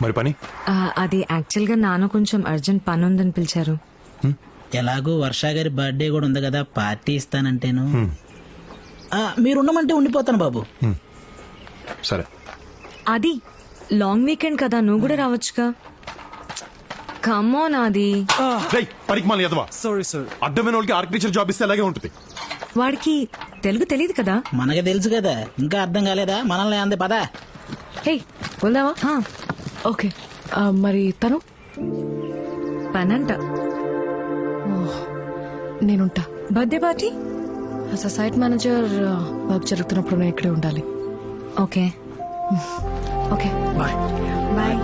మరి పని అది యాక్చువల్ గా నాన్న కొంచెం అర్జెంట్ పని ఉందని పిలిచారు. ఎలాగో వర్ష గారి బర్త్డే కూడా ఉంది కదా, పార్టీ ఇస్తానంటేను. మీరు ఉండమంటే ఉండిపోతాను బాబు. సరే. అది లాంగ్ వీకెండ్ కదా, నువ్వు కూడా రావచ్చుగా. కమోన్ అది. పనికి మళ్ళీ ఎదవా. Sorry sir. అడ్డమైన వాళ్ళకి ఆర్కిటెక్చర్ జాబ్ ఇస్తే అలాగే ఉంటుంది. వాడికి తెలుగు తెలియదు కదా. మనకి తెలుసు కదా, ఇంకా అర్థం కాలేదా? మనల్ని అంది పదా. హే వెళ్దామా? ఓకే. మరి తను పనంట. నేనుంటా. Birthday party as a site manager work జరుగుతున్నప్పుడు నేను ఇక్కడే ఉండాలి. ఓకే. Okay bye. బాయ్.